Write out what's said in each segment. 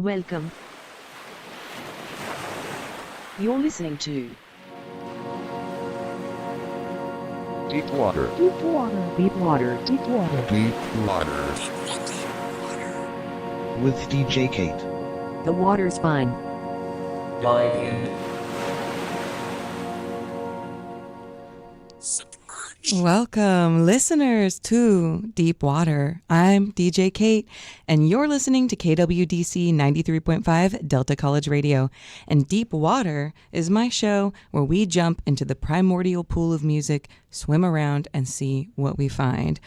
Welcome. You're listening to Deep water. Deep Water. Deep Water. Deep Water. Deep water. With DJ Kate. The water's fine. Dive in. Welcome, listeners, to Deep Water. I'm DJ Kate, and you're listening to KWDC 93.5 Delta College Radio. And Deep Water is my show where we jump into the primordial pool of music, swim around, and see what we find.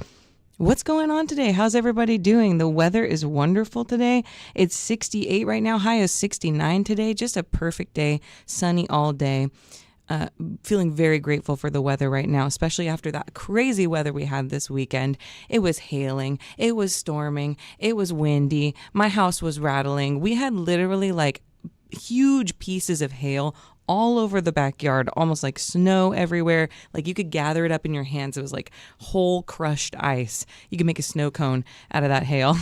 What's going on today? How's everybody doing? The weather is wonderful today. It's 68 right now. High is 69 today. Just a perfect day. Sunny all day. Feeling very grateful for the weather right now, especially after that crazy weather we had this weekend. It was hailing, it was storming, it was windy, my house was rattling. We had literally like huge pieces of hail all over the backyard, almost like snow everywhere. Like you could gather it up in your hands. It was like whole crushed ice. You could make a snow cone out of that hail.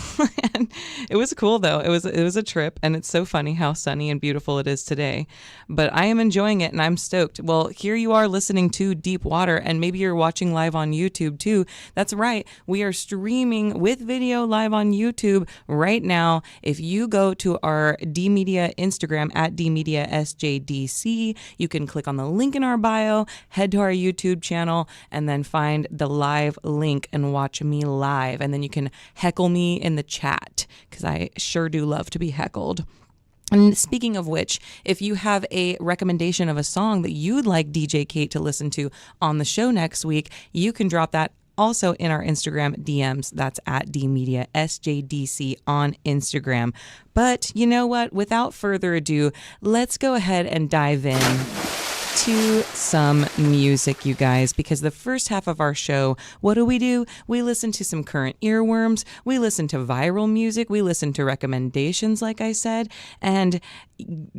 And it was cool though. It was a trip, and it's so funny how sunny and beautiful it is today. But I am enjoying it and I'm stoked. Well, here you are listening to Deep Water, and maybe you're watching live on YouTube too. That's right. We are streaming with video live on YouTube right now. If you go to our D Media Instagram at DMediaSJDC, you can click on the link in our bio, head to our YouTube channel, and then find the live link and watch me live. And then you can heckle me in the chat, because I sure do love to be heckled. And speaking of which, if you have a recommendation of a song that you'd like DJ Kate to listen to on the show next week, you can drop that also in our Instagram DMs. That's at DMediaSJDC on Instagram. But you know what? Without further ado, let's go ahead and dive in to some music, you guys, because the first half of our show, what do? We listen to some current earworms, we listen to viral music, we listen to recommendations, like I said, and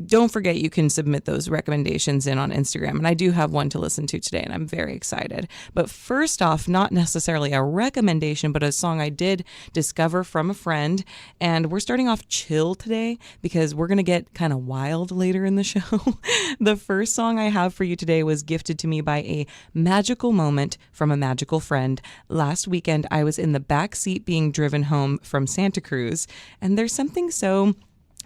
don't forget you can submit those recommendations in on Instagram, and I do have one to listen to today, and I'm very excited. But first off, not necessarily a recommendation, but a song I did discover from a friend, and we're starting off chill today because we're going to get kind of wild later in the show. The first song I have for you today was gifted to me by a magical moment from a magical friend. Last weekend, I was in the back seat being driven home from Santa Cruz, and there's something so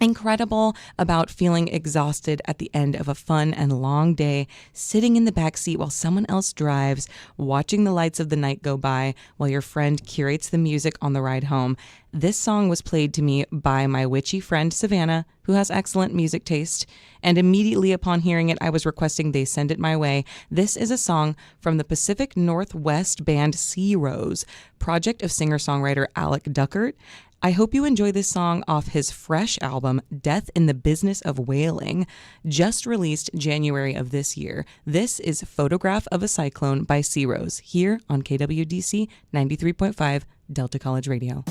incredible about feeling exhausted at the end of a fun and long day, sitting in the back seat while someone else drives, watching the lights of the night go by while your friend curates the music on the ride home. This song was played to me by my witchy friend Savannah, who has excellent music taste, and immediately upon hearing it, I was requesting they send it my way. This is a song from the Pacific Northwest band Sea Rose, project of singer-songwriter Alec Duckert. I hope you enjoy this song off his fresh album, Death in the Business of Whaling, just released January of this year. This is Photograph of a Cyclone by Sea Rose, here on KWDC 93.5 Delta College Radio.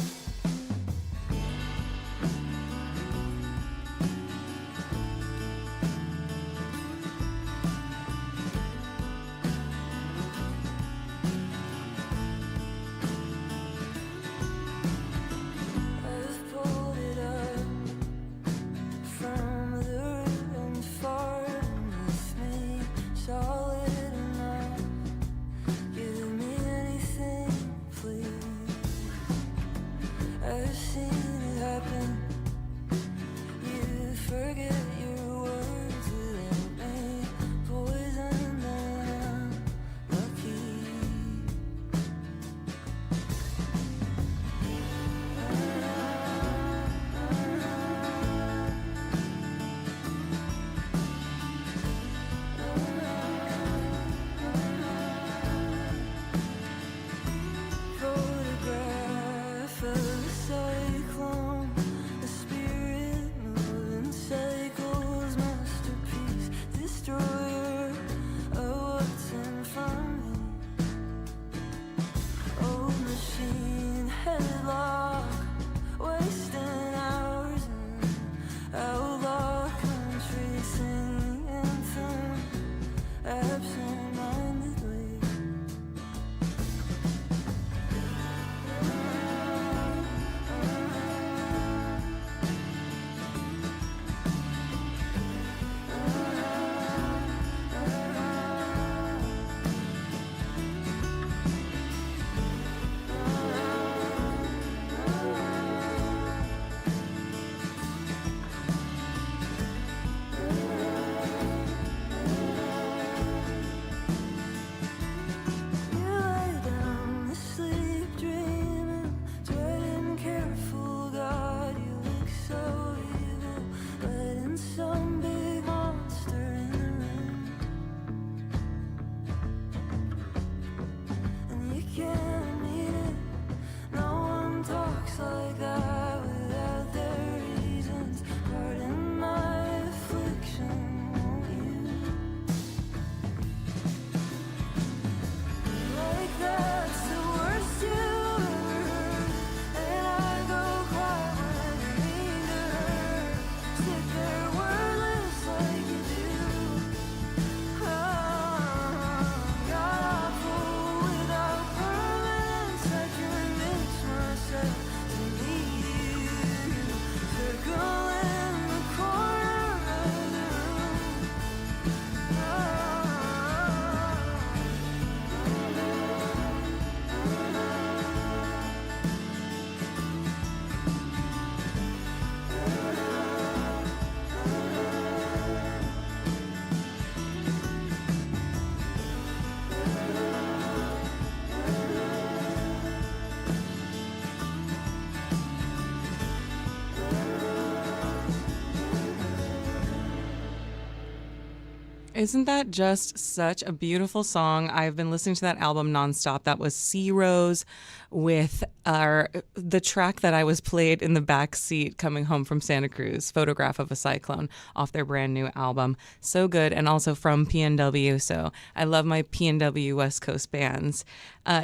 Isn't that just such a beautiful song? I've been listening to that album nonstop. That was Sea Rose with the track that I was played in the back seat coming home from Santa Cruz, Photograph of a Cyclone, off their brand new album. So good, and also from PNW. So I love my PNW West Coast bands.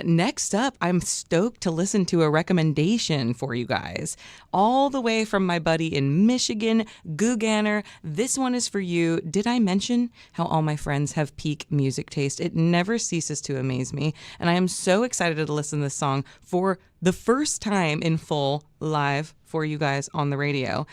Next up, I'm stoked to listen to a recommendation for you guys, all the way from my buddy in Michigan, Googanner. This one is for you. Did I mention how all my friends have peak music taste? It never ceases to amaze me, and I am so excited to listen to this song for the first time in full live for you guys on the radio.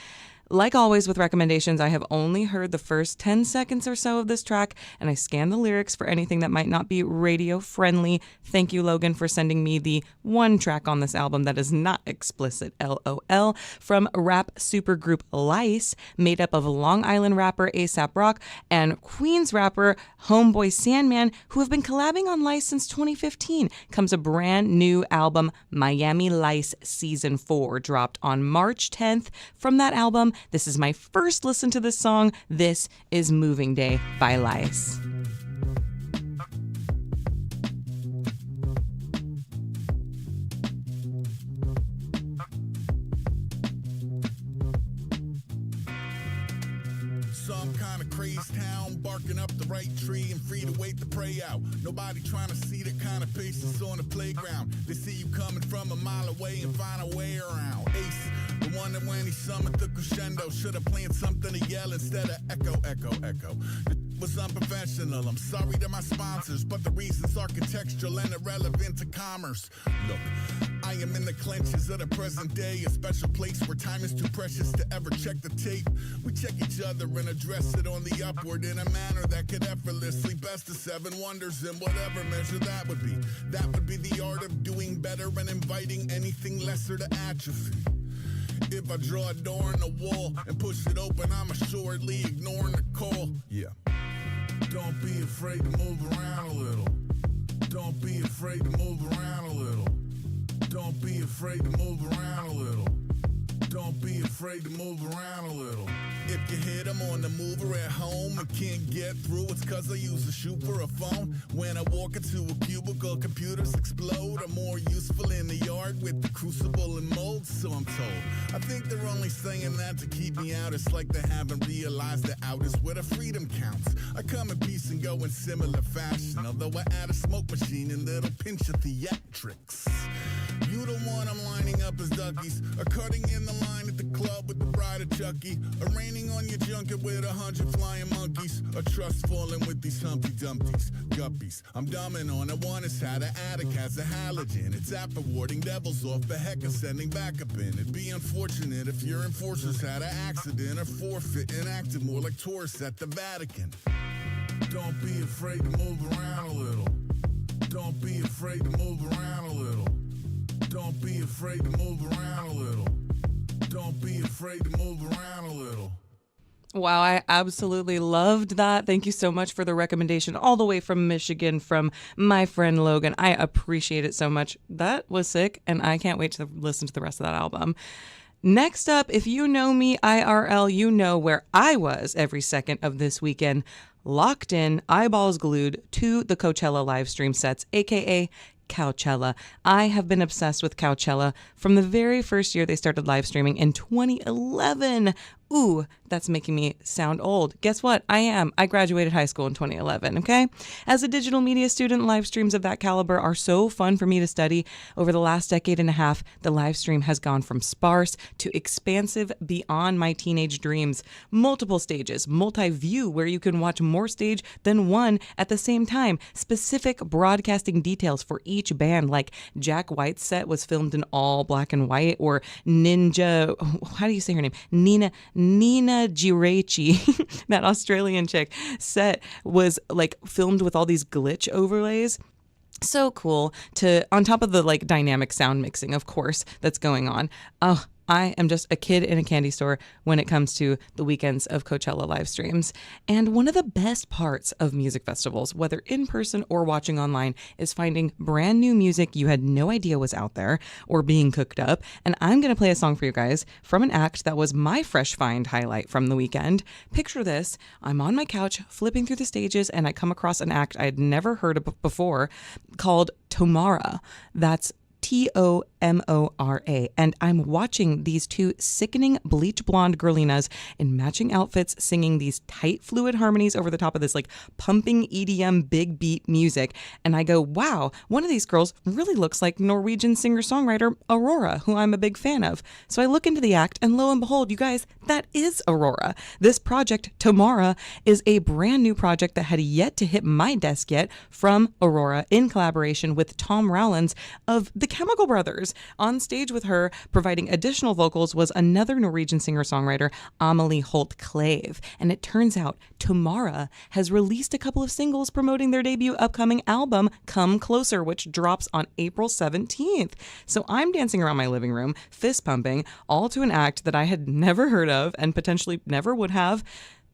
Like always with recommendations, I have only heard the first 10 seconds or so of this track, and I scan the lyrics for anything that might not be radio friendly. Thank you, Logan, for sending me the one track on this album that is not explicit, LOL, from rap supergroup Lice, made up of Long Island rapper A$AP Rock and Queens rapper Homeboy Sandman, who have been collabing on Lice since 2015. Comes a brand new album, Miami Lice Season 4, dropped on March 10th. From that album, this is my first listen to this song. This is Moving Day by Lice. Some kind of crazed town, barking up the right tree and free to wait to pray out. Nobody trying to see the kind of patience on the playground. They see you coming from a mile away and find a way around. Ace, the one that when he summoned the crescendo, should have planned something to yell instead of echo, echo, echo. The was unprofessional. I'm sorry to my sponsors, but the reasons are contextual and irrelevant to commerce. Look, I am in the clenches of the present day, a special place where time is too precious to ever check the tape. We check each other and address it on the upward in a manner that could effortlessly best the seven wonders in whatever measure that would be. That would be the art of doing better and inviting anything lesser to atrophy. If I draw a door in the wall and push it open, I'm assuredly ignoring the call. Yeah. Don't be afraid to move around a little. Don't be afraid to move around a little. Don't be afraid to move around a little. Don't be afraid to move around a little. If you hit them on the move or at home and can't get through, it's cause I use a shoe for a phone. When I walk into a cubicle, computers explode. I'm more useful in the yard with the crucible and mold, so I'm told. I think they're only saying that to keep me out. It's like they haven't realized the out is where the freedom counts. I come in peace and go in similar fashion, although I add a smoke machine and little pinch of theatrics. You the one I'm lining up as duckies, or cutting in the line at the club with the bride of Chucky, or raining on your junket with 100 flying monkeys, or trust falling with these Humpty Dumpties, guppies. I'm dumbing on it. One is how the attic has a halogen. It's app warding devils off the heck of sending backup in. It'd be unfortunate if your enforcers had an accident or forfeit and acted more like tourists at the Vatican. Don't be afraid to move around a little. Don't be afraid to move around a little. Don't be afraid to move around a little. Don't be afraid to move around a little. Wow, I absolutely loved that. Thank you so much for the recommendation all the way from Michigan from my friend Logan. I appreciate it so much. That was sick, and I can't wait to listen to the rest of that album. Next up, if you know me IRL, you know where I was every second of this weekend. Locked in, eyeballs glued to the Coachella live stream sets, aka Coachella. I have been obsessed with Coachella from the very first year they started live streaming in 2011. Ooh, that's making me sound old. Guess what? I am. I graduated high school in 2011, okay? As a digital media student, live streams of that caliber are so fun for me to study. Over the last decade and a half, the live stream has gone from sparse to expansive beyond my teenage dreams. Multiple stages, multi-view where you can watch more stage than one at the same time. Specific broadcasting details for each band, like Jack White's set was filmed in all black and white, or Ninja, how do you say her name? Nina Girachi, that Australian chick, set was like filmed with all these glitch overlays. So cool to, on top of the like dynamic sound mixing, of course, that's going on. Oh, I am just a kid in a candy store when it comes to the weekends of Coachella live streams. And one of the best parts of music festivals, whether in person or watching online, is finding brand new music you had no idea was out there or being cooked up. And I'm going to play a song for you guys from an act that was my fresh find highlight from the weekend. Picture this. I'm on my couch flipping through the stages and I come across an act I had never heard of before called Tomara. That's Tomora. And I'm watching these two sickening bleach blonde girlinas in matching outfits singing these tight fluid harmonies over the top of this like pumping EDM big beat music. And I go, wow, one of these girls really looks like Norwegian singer-songwriter Aurora, who I'm a big fan of. So I look into the act and lo and behold, you guys, that is Aurora. This project, Tomorrow, is a brand new project that had yet to hit my desk yet from Aurora in collaboration with Tom Rowlands of the Chemical Brothers. On stage with her, providing additional vocals, was another Norwegian singer-songwriter, Amelie Holt-Clave. And it turns out Tomorrow has released a couple of singles promoting their debut upcoming album, Come Closer, which drops on April 17th. So I'm dancing around my living room, fist pumping, all to an act that I had never heard of and potentially never would have.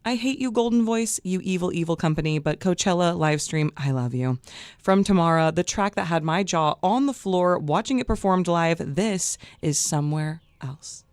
I hate you, Golden Voice, you evil, evil company, but Coachella livestream, I love you. From Tomorrow, the track that had my jaw on the floor watching it performed live, this is Somewhere Else.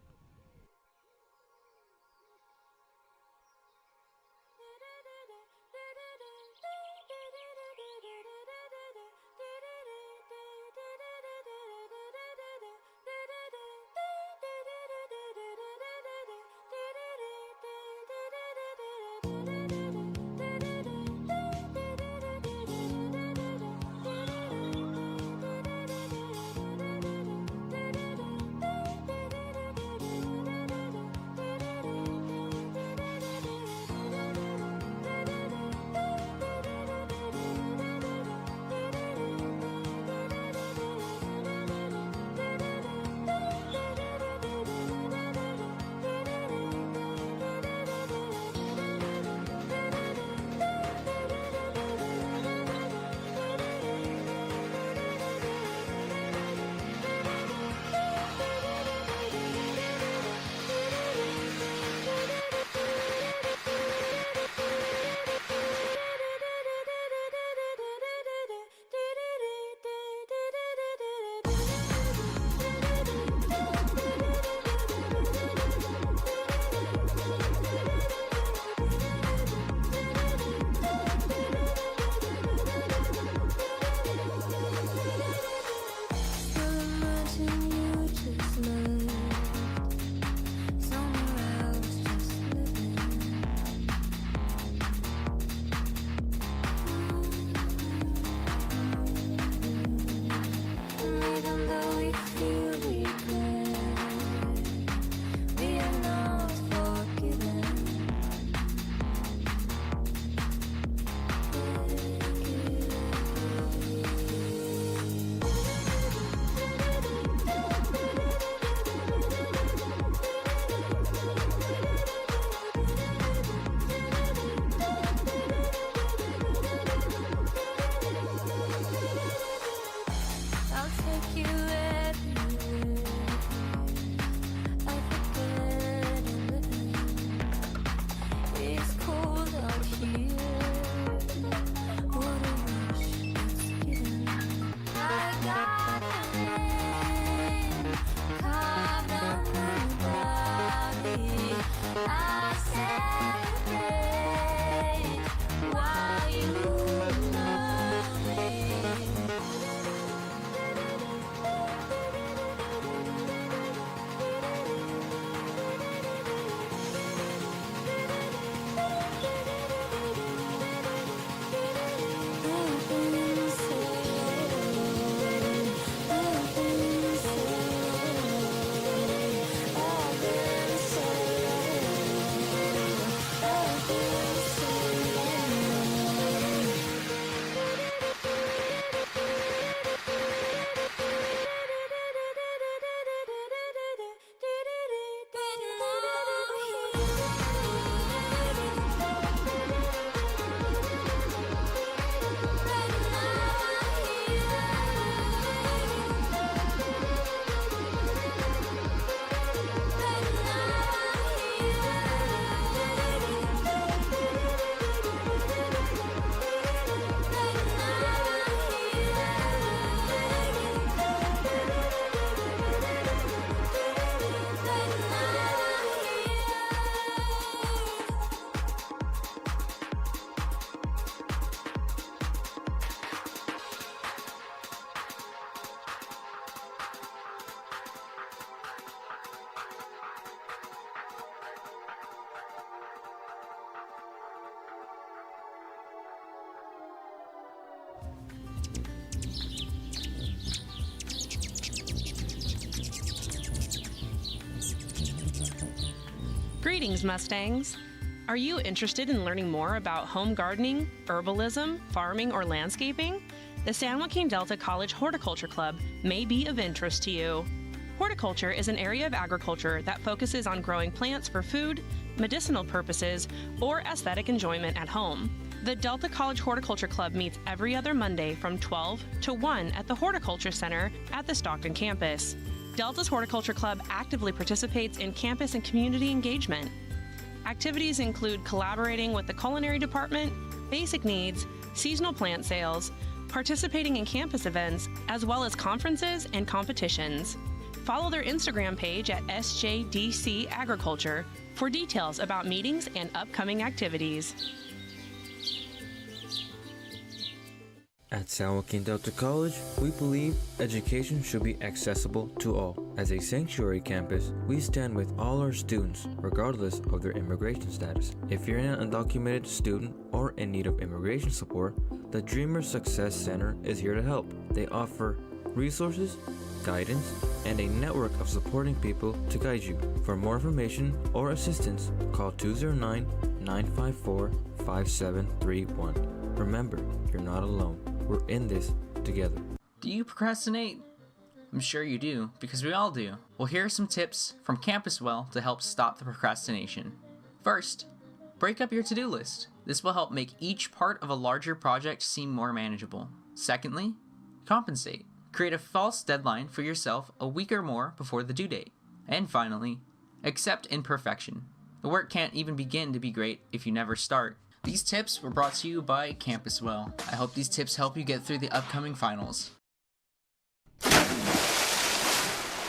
Greetings, Mustangs! Are you interested in learning more about home gardening, herbalism, farming, or landscaping? The San Joaquin Delta College Horticulture Club may be of interest to you. Horticulture is an area of agriculture that focuses on growing plants for food, medicinal purposes, or aesthetic enjoyment at home. The Delta College Horticulture Club meets every other Monday from 12 to 1 at the Horticulture Center at the Stockton campus. Delta's Horticulture Club actively participates in campus and community engagement. Activities include collaborating with the culinary department, basic needs, seasonal plant sales, participating in campus events, as well as conferences and competitions. Follow their Instagram page at SJDC Agriculture for details about meetings and upcoming activities. At San Joaquin Delta College, we believe education should be accessible to all. As a sanctuary campus, we stand with all our students, regardless of their immigration status. If you're an undocumented student or in need of immigration support, the Dreamer Success Center is here to help. They offer resources, guidance, and a network of supporting people to guide you. For more information or assistance, call 209-954-5731. Remember, you're not alone. We're in this together. Do you procrastinate? I'm sure you do, because we all do. Well, here are some tips from Campus Well to help stop the procrastination. First, break up your to-do list. This will help make each part of a larger project seem more manageable. Secondly, compensate. Create a false deadline for yourself a week or more before the due date. And finally, accept imperfection. The work can't even begin to be great if you never start. These tips were brought to you by Campus Well. I hope these tips help you get through the upcoming finals.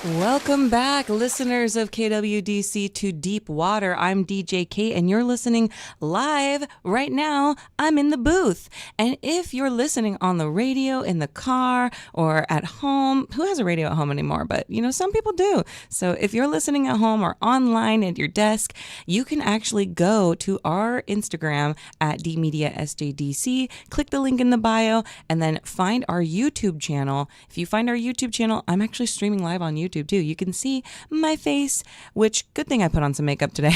Welcome back, listeners of KWDC, to Deep Water. I'm DJ Kate, and you're listening live right now. I'm in the booth. And if you're listening on the radio, in the car, or at home, who has a radio at home anymore? But, some people do. So if you're listening at home or online at your desk, you can actually go to our Instagram at DMediaSJDC, click the link in the bio, and then find our YouTube channel. If you find our YouTube channel, I'm actually streaming live on YouTube too. You can see my face, which good thing I put on some makeup today.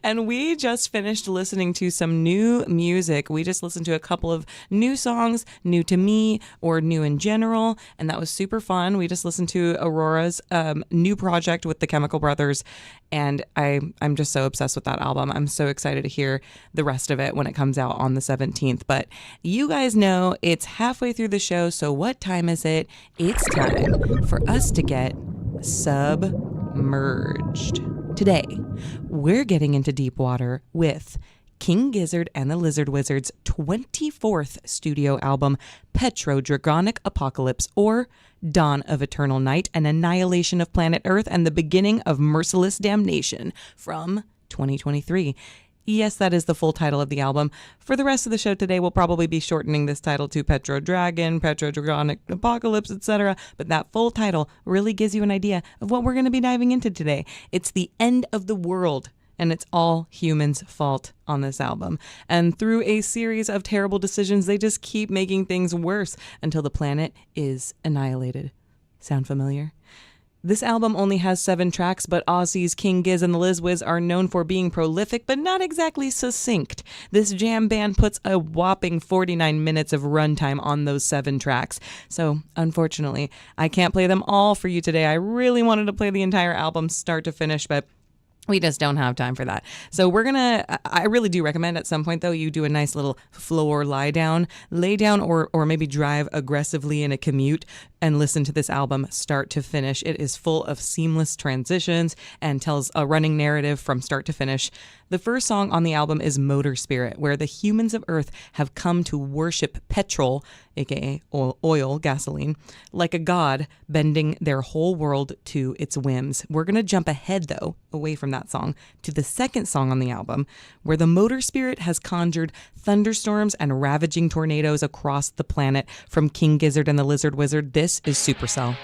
And we just finished listening to some new music. We just listened to a couple of new songs, new to me or new in general, and that was super fun. We just listened to Aurora's new project with the Chemical Brothers, and I'm just so obsessed with that album. I'm so excited to hear the rest of it when it comes out on the 17th. But you guys know it's halfway through the show, so what time is it? It's time for us to get submerged. Today, we're getting into deep water with King Gizzard and the Lizard Wizard's 24th studio album, Petrodragonic Apocalypse, or Dawn of Eternal Night, an Annihilation of Planet Earth, and the Beginning of Merciless Damnation from 2023. Yes, that is the full title of the album. For the rest of the show today, we'll probably be shortening this title to Petrodragonic Apocalypse, etc. But that full title really gives you an idea of what we're going to be diving into today. It's the end of the world, and it's all humans' fault on this album. And through a series of terrible decisions, they just keep making things worse until the planet is annihilated. Sound familiar? This album only has 7 tracks, but Aussie's King Giz and the Liz Wiz are known for being prolific, but not exactly succinct. This jam band puts a whopping 49 minutes of runtime on those 7 tracks. So, unfortunately, I can't play them all for you today. I really wanted to play the entire album start to finish, but we just don't have time for that. So I really do recommend at some point, though, you do a nice little floor lay down, or maybe drive aggressively in a commute and listen to this album start to finish. It is full of seamless transitions and tells a running narrative from start to finish. The first song on the album is Motor Spirit, where the humans of Earth have come to worship petrol, aka oil, gasoline, like a god, bending their whole world to its whims. We're going to jump ahead, though, away from that song, to the second song on the album, where the Motor Spirit has conjured thunderstorms and ravaging tornadoes across the planet from King Gizzard and the Lizard Wizard. This is Supercell.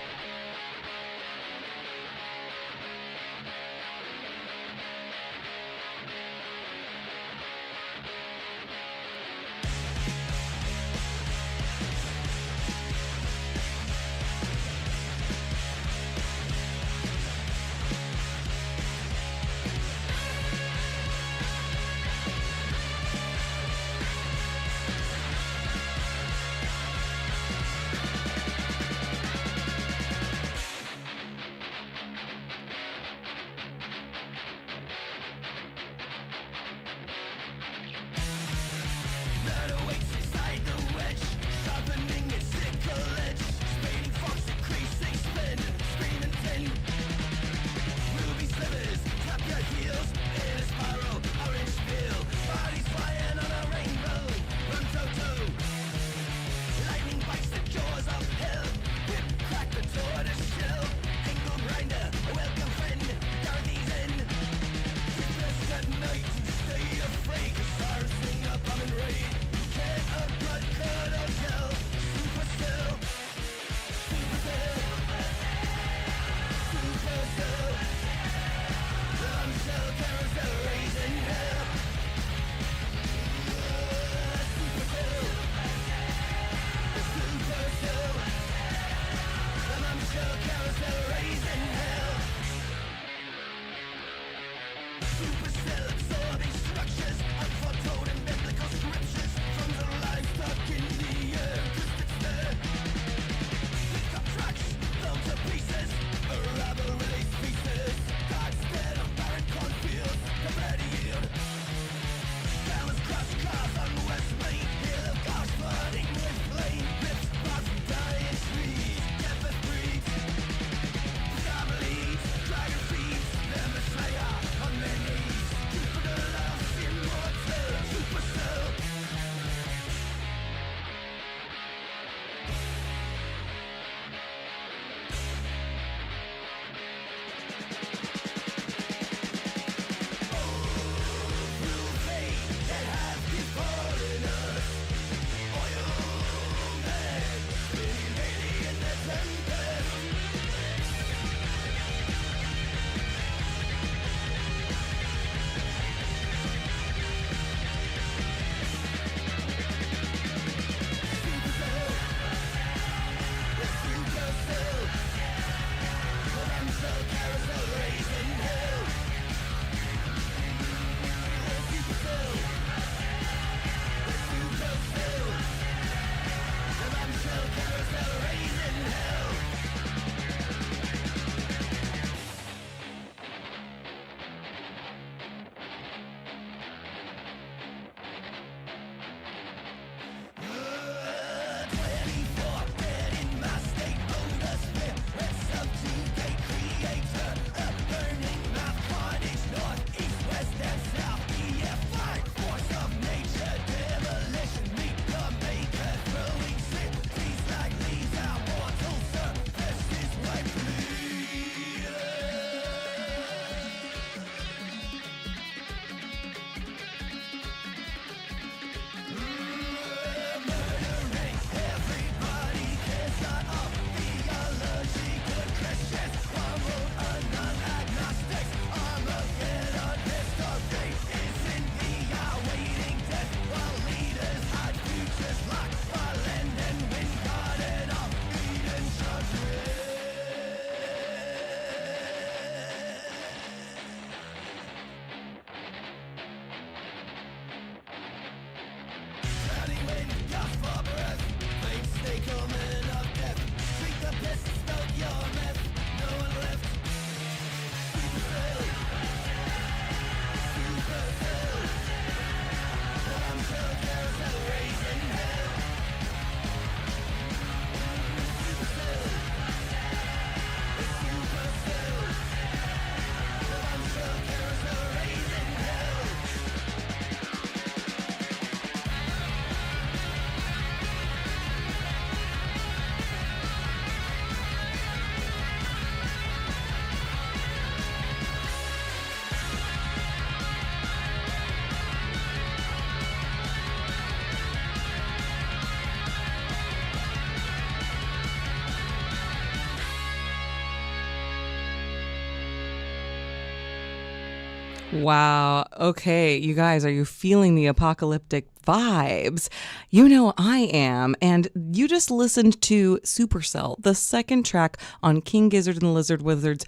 Wow. Okay, you guys, are you feeling the apocalyptic vibes? You know I am. And you just listened to Supercell, the second track on King Gizzard and the Lizard Wizard's.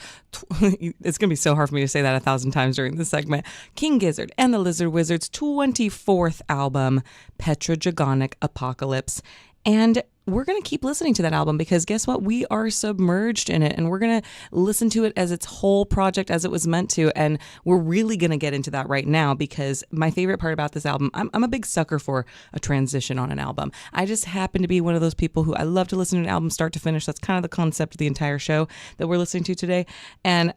It's going to be so hard for me to say that 1,000 times during this segment. King Gizzard and the Lizard Wizard's 24th album, Petrogonic Apocalypse. And we're going to keep listening to that album because guess what? We are submerged in it and we're going to listen to it as its whole project as it was meant to. And we're really going to get into that right now because my favorite part about this album, I'm a big sucker for a transition on an album. I just happen to be one of those people who I love to listen to an album start to finish. That's kind of the concept of the entire show that we're listening to today. And,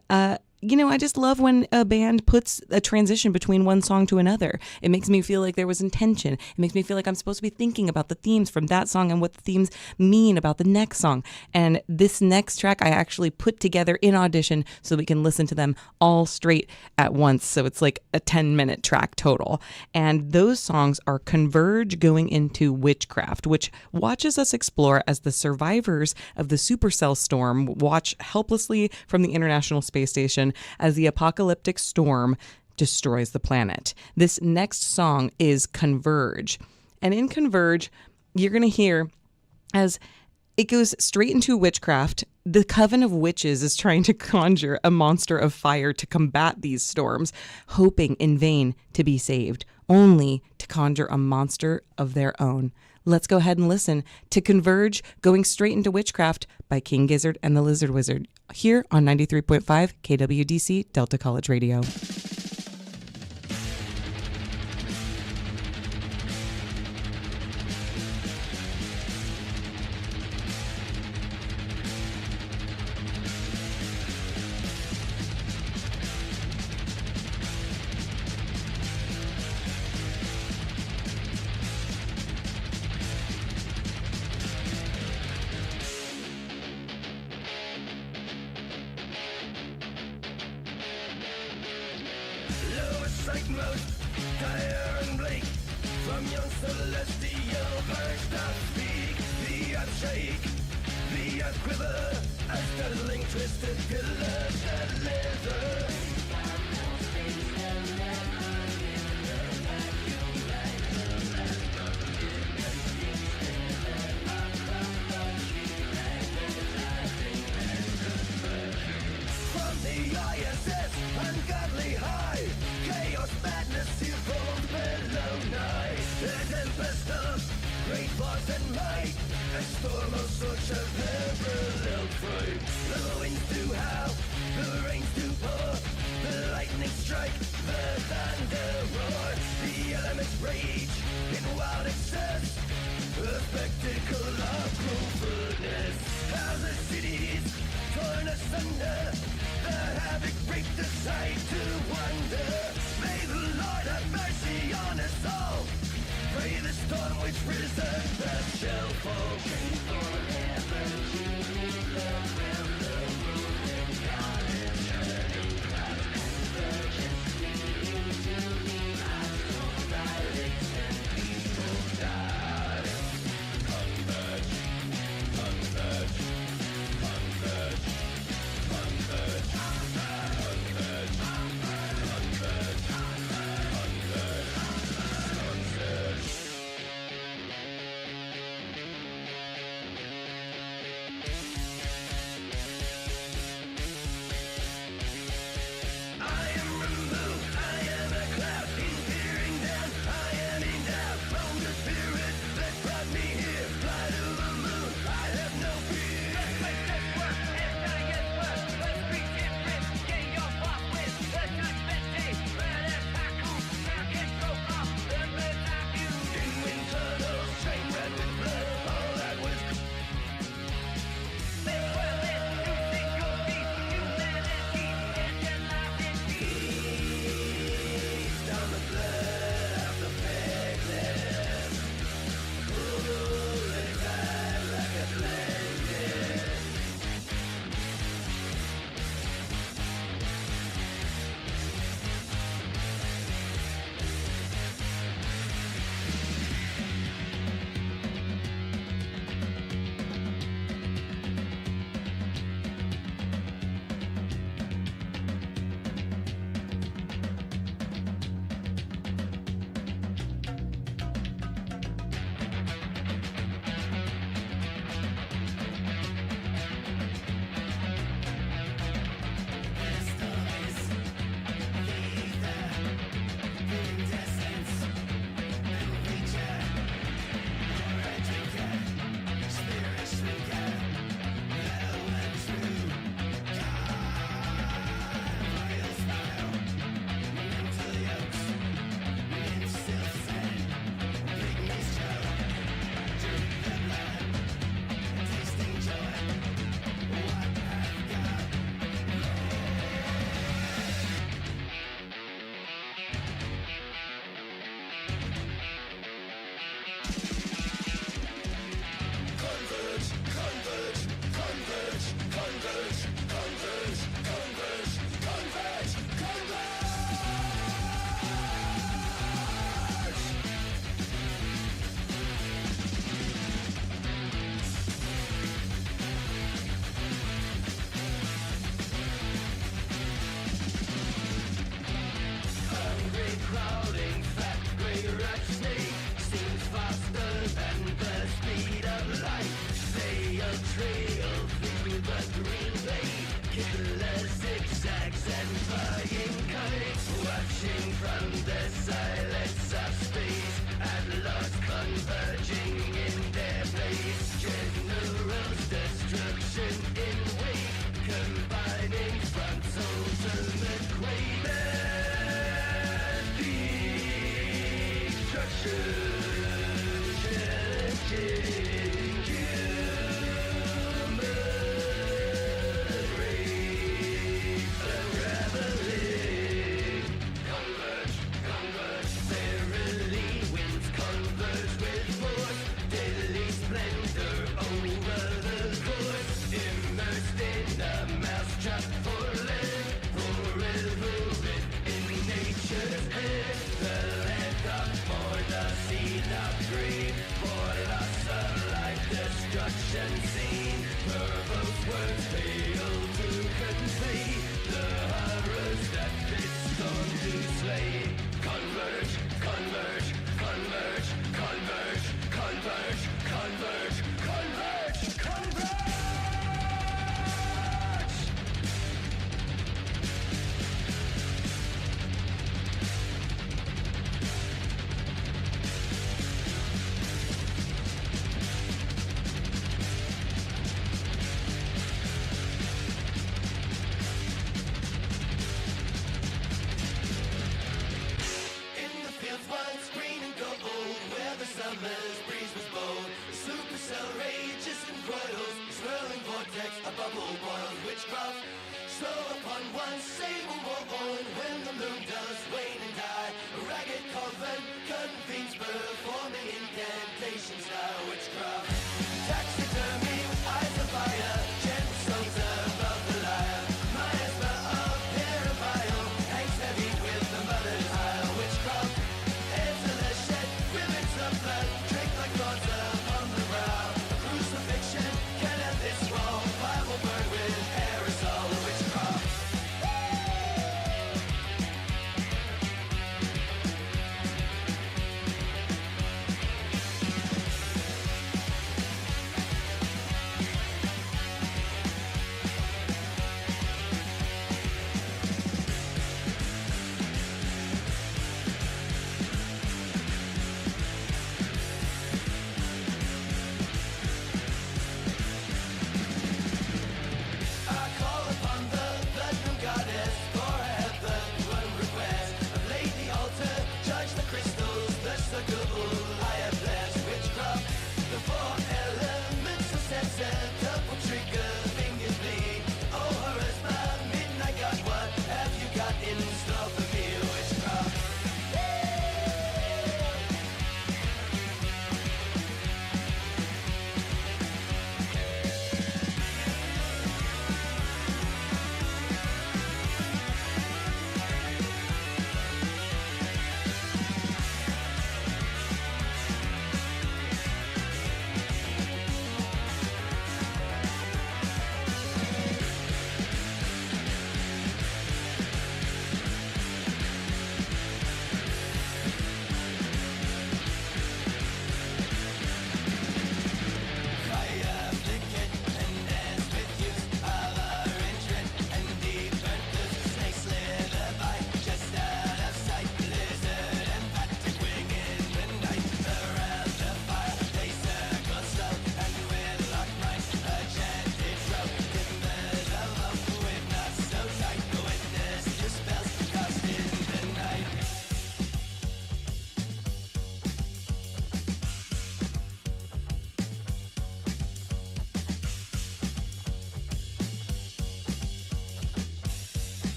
you know, I just love when a band puts a transition between one song to another. It makes me feel like there was intention. It makes me feel like I'm supposed to be thinking about the themes from that song and what the themes mean about the next song. And this next track I actually put together in Audition so we can listen to them all straight at once. So it's like a 10-minute track total. And those songs are Converge Going Into Witchcraft, which watches us explore as the survivors of the supercell storm watch helplessly from the International Space Station as the apocalyptic storm destroys the planet. This next song is Converge. And in Converge, you're going to hear as it goes straight into witchcraft. The coven of witches is trying to conjure a monster of fire to combat these storms, hoping in vain to be saved, only to conjure a monster of their own. Let's go ahead and listen to Converge Going Straight Into Witchcraft by King Gizzard and the Lizard Wizard here on 93.5 KWDC Delta College Radio.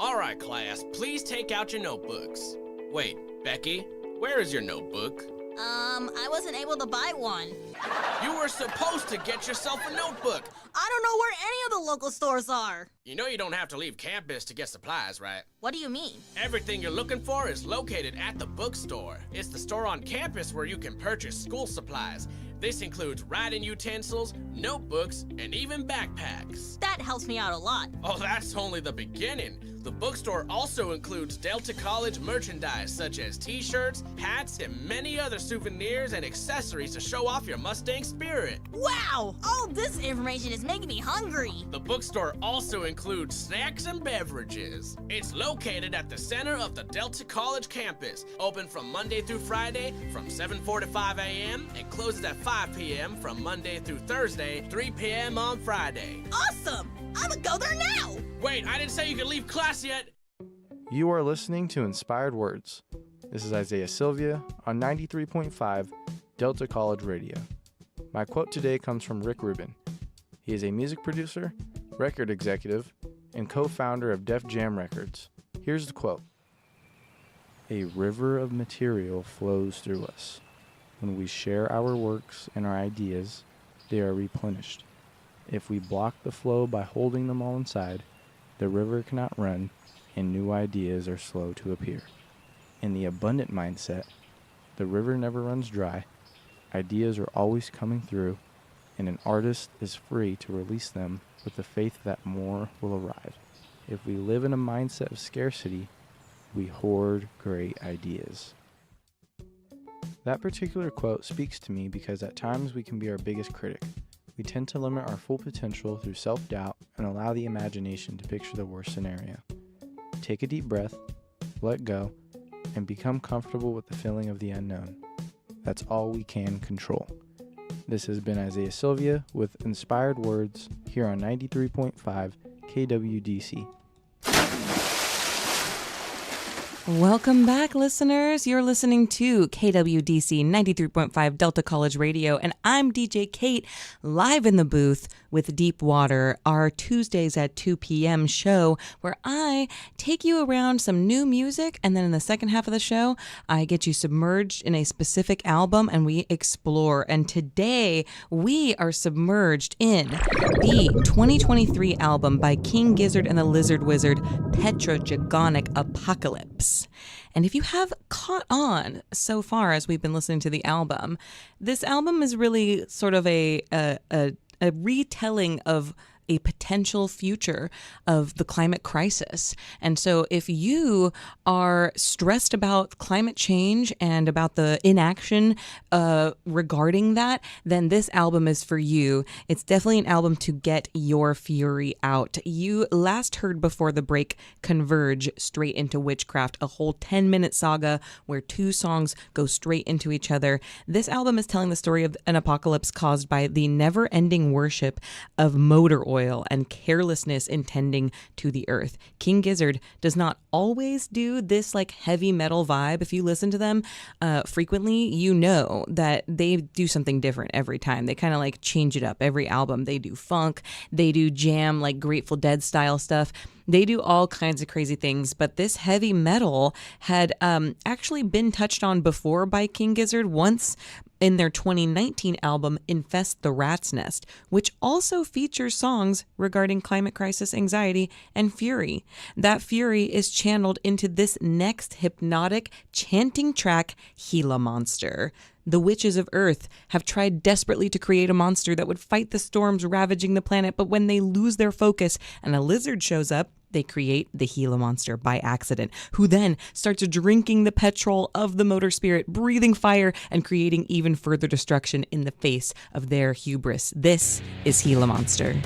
All right, class, please take out your notebooks. Wait, Becky, where is your notebook? I wasn't able to buy one. You were supposed to get yourself a notebook. I don't know where any of the local stores are. You know you don't have to leave campus to get supplies, right? What do you mean? Everything you're looking for is located at the bookstore. It's the store on campus where you can purchase school supplies. This includes writing utensils, notebooks, and even backpacks. That helps me out a lot. Oh, that's only the beginning. The bookstore also includes Delta College merchandise such as t-shirts, hats, and many other souvenirs and accessories to show off your Mustang spirit. Wow! All this information is making me hungry. The bookstore also includes snacks and beverages. It's located at the center of the Delta College campus, open from Monday through Friday from 7:45 a.m. and closes at 5 p.m. from Monday through Thursday, 3 p.m. on Friday. Awesome! I'm gonna go there now! Wait, I didn't say you could leave class yet! You are listening to Inspired Words. This is Isaiah Sylvia on 93.5 Delta College Radio. My quote today comes from Rick Rubin. He is a music producer, record executive, and co-founder of Def Jam Records. Here's the quote. A river of material flows through us. When we share our works and our ideas, they are replenished. If we block the flow by holding them all inside, the river cannot run and new ideas are slow to appear. In the abundant mindset, the river never runs dry, ideas are always coming through, and an artist is free to release them with the faith that more will arrive. If we live in a mindset of scarcity, we hoard great ideas. That particular quote speaks to me because at times we can be our biggest critic. We tend to limit our full potential through self-doubt and allow the imagination to picture the worst scenario. Take a deep breath, let go, and become comfortable with the feeling of the unknown. That's all we can control. This has been Isaiah Sylvia with Inspired Words here on 93.5 KWDC. Welcome back, listeners. You're listening to KWDC 93.5 Delta College Radio, and I'm DJ Kate, live in the booth with Deep Water, our Tuesdays at 2 p.m. show, where I take you around some new music, and then in the second half of the show, I get you submerged in a specific album, and we explore. And today, we are submerged in the 2023 album by King Gizzard and the Lizard Wizard, Petrogonic Apocalypse. And if you have caught on so far as we've been listening to the album, this album is really sort of a retelling of a potential future of the climate crisis. And so if you are stressed about climate change and about the inaction regarding that, then this album is for you. It's definitely an album to get your fury out. You last heard before the break Converge Straight into Witchcraft, a whole 10-minute saga where two songs go straight into each other. This album is telling the story of an apocalypse caused by the never-ending worship of motor oil and carelessness intending to the earth. King Gizzard does not always do this like heavy metal vibe. If you listen to them frequently, you know that they do something different every time. They kind of like change it up every album. They do funk, they do jam, like Grateful Dead style stuff. They do all kinds of crazy things, but this heavy metal had actually been touched on before by King Gizzard once in their 2019 album Infest the Rat's Nest, which also features songs regarding climate crisis, anxiety, and fury. That fury is channeled into this next hypnotic, chanting track, Gila Monster. The witches of Earth have tried desperately to create a monster that would fight the storms ravaging the planet, but when they lose their focus and a lizard shows up, they create the Gila Monster by accident, who then starts drinking the petrol of the motor spirit, breathing fire, and creating even further destruction in the face of their hubris. This is Gila Monster.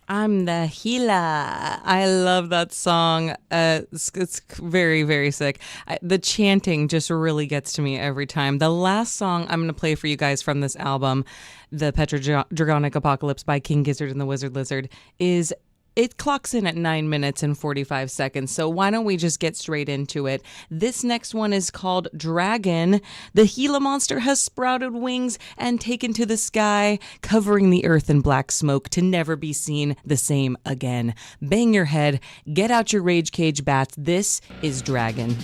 I'm the Gila. I love that song. It's very, very sick. The chanting just really gets to me every time. The last song I'm going to play for you guys from this album, The Petrodragonic Apocalypse by King Gizzard and the Wizard Lizard, it clocks in at 9 minutes and 45 seconds, so why don't we just get straight into it? This next one is called Dragon. The Gila monster has sprouted wings and taken to the sky, covering the earth in black smoke to never be seen the same again. Bang your head, get out your rage cage bats. This is Dragon.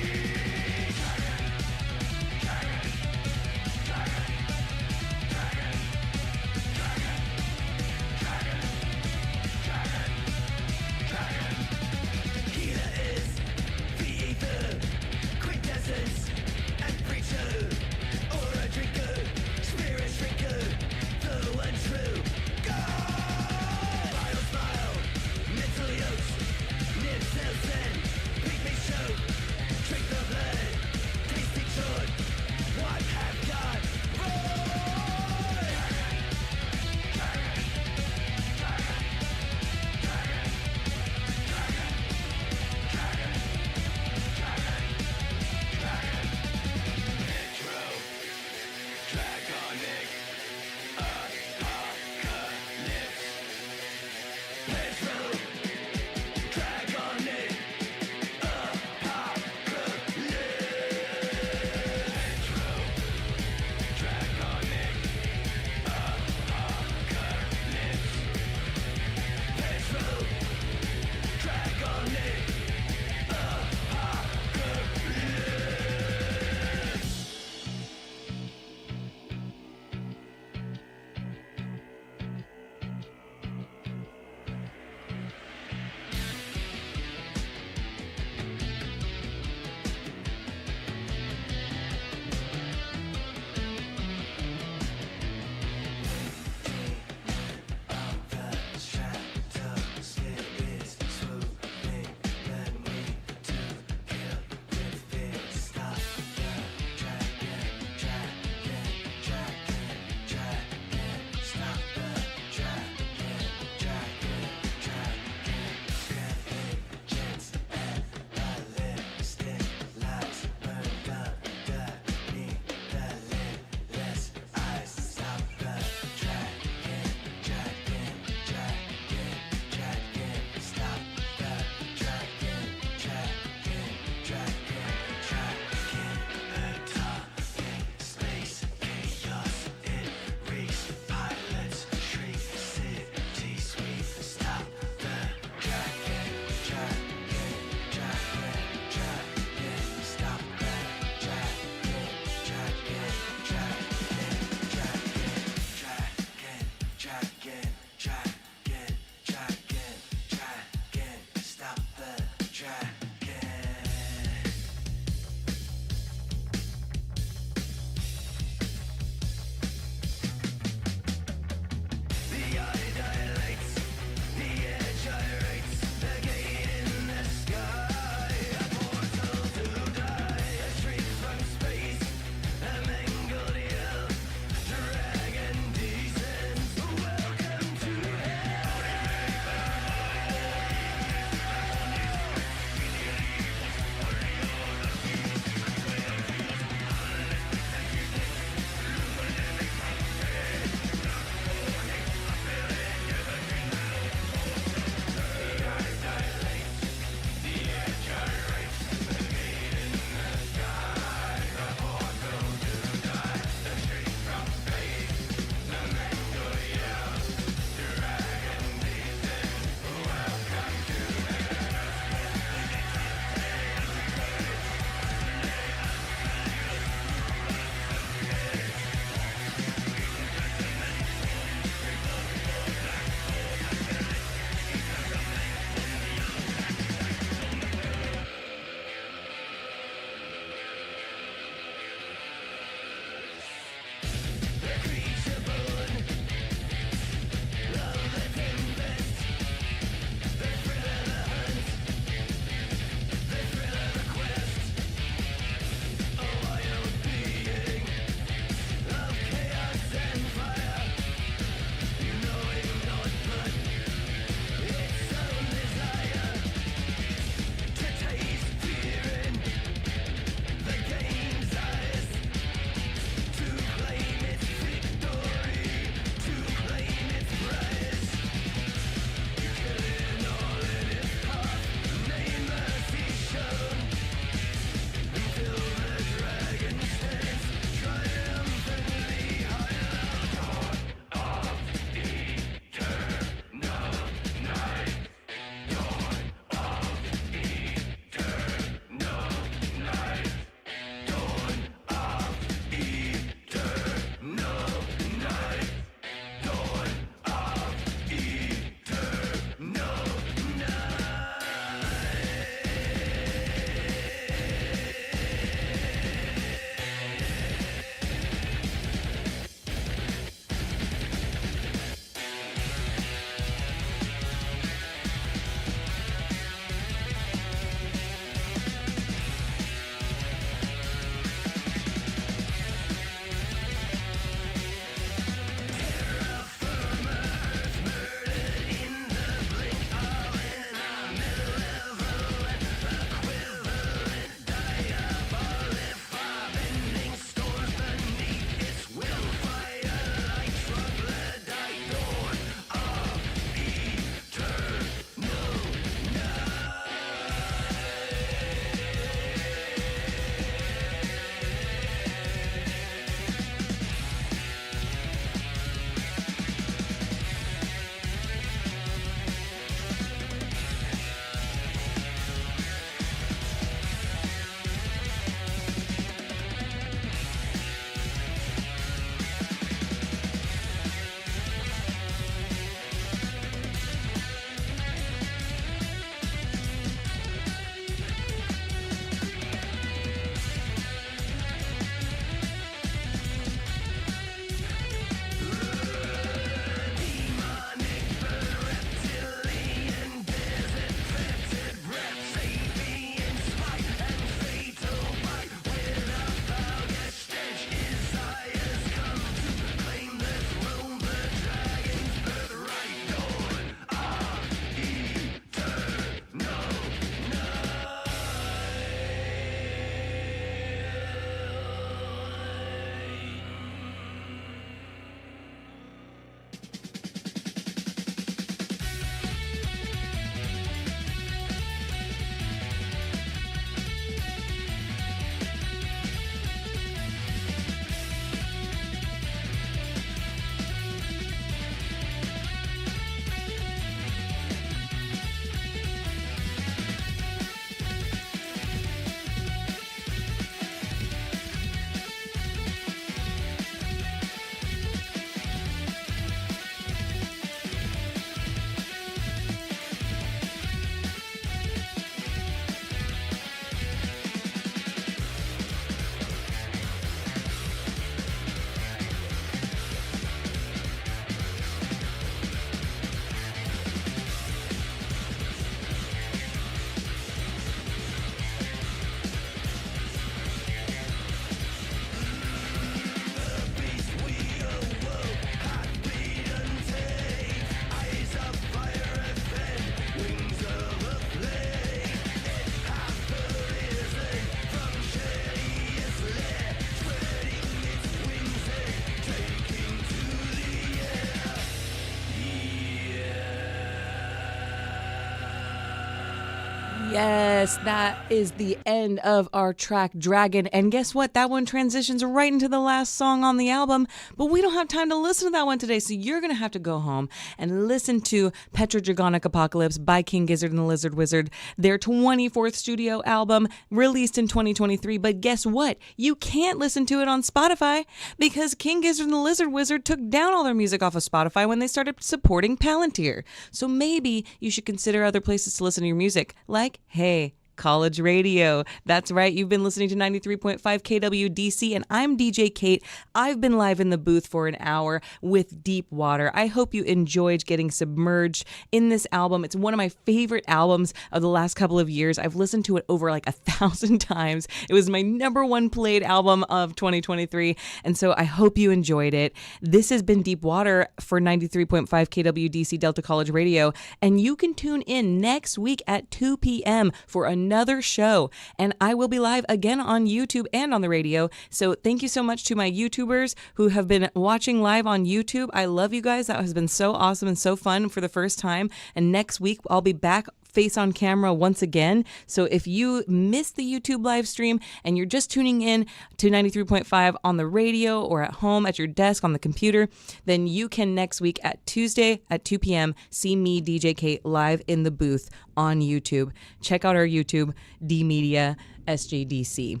Yes, that is the end of our track Dragon. And guess what? That one transitions right into the last song on the album, but we don't have time to listen to that one today, so you're going to have to go home and listen to Petrodragonic Apocalypse by King Gizzard and the Lizard Wizard, their 24th studio album released in 2023. But guess what? You can't listen to it on Spotify because King Gizzard and the Lizard Wizard took down all their music off of Spotify when they started supporting Palantir. So maybe you should consider other places to listen to your music, like, hey, college radio. That's right. You've been listening to 93.5 KWDC, and I'm DJ Kate. I've been live in the booth for an hour with Deep Water. I hope you enjoyed getting submerged in this album. It's one of my favorite albums of the last couple of years. I've listened to it over like 1,000 times. It was my number one played album of 2023, and so I hope you enjoyed it. This has been Deep Water for 93.5 KWDC Delta College Radio, and you can tune in next week at 2 p.m. for another show, and I will be live again on YouTube and on the radio. So thank you so much to my YouTubers who have been watching live on YouTube. I love you guys. That has been so awesome and so fun for the first time. And next week I'll be back face on camera once again. So if you missed the YouTube live stream and you're just tuning in to 93.5 on the radio or at home at your desk on the computer, then you can next week at Tuesday at 2 p.m. see me, DJ Kate, live in the booth on YouTube. Check out our YouTube, D Media SJDC.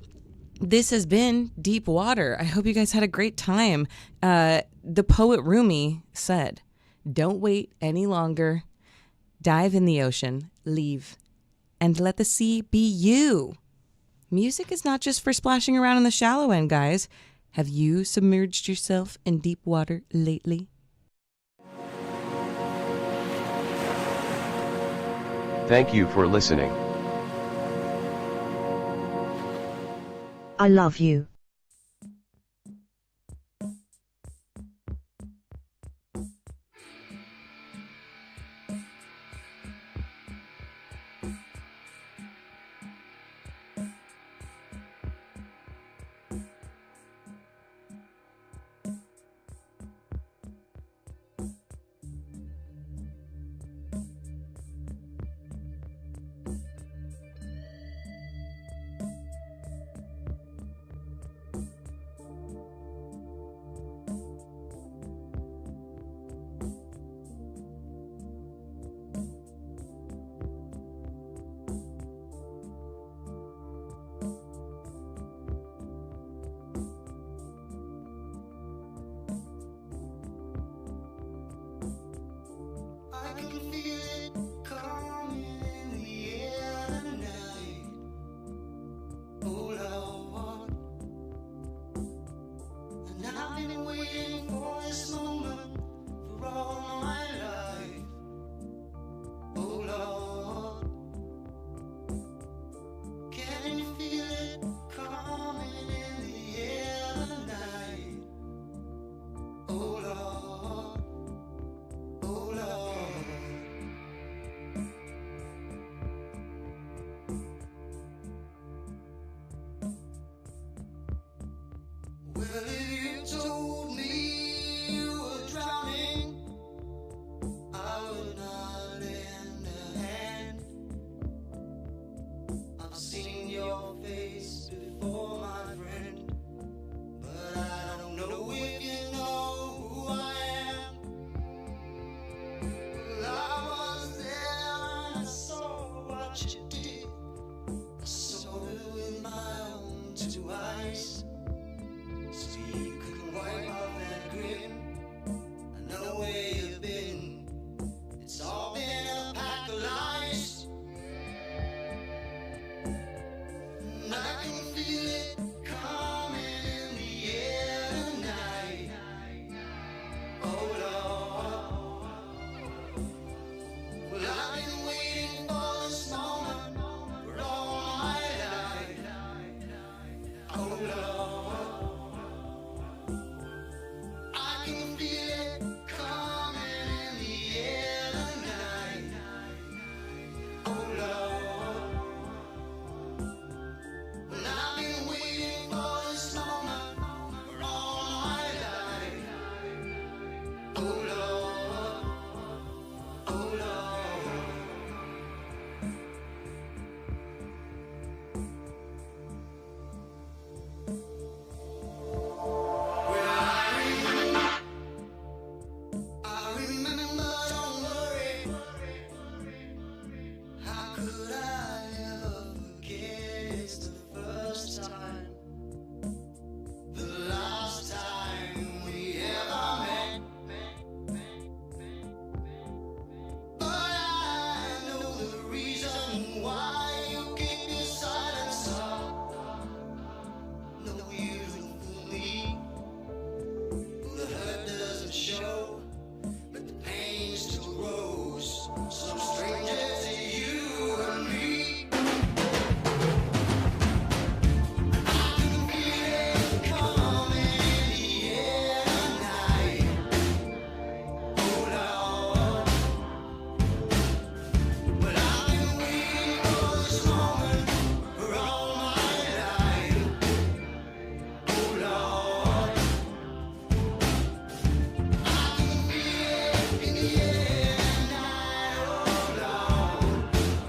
This has been Deep Water. I hope you guys had a great time. The poet Rumi said, "Don't wait any longer. Dive in the ocean, leave, and let the sea be you." Music is not just for splashing around in the shallow end, guys. Have you submerged yourself in deep water lately? Thank you for listening. I love you.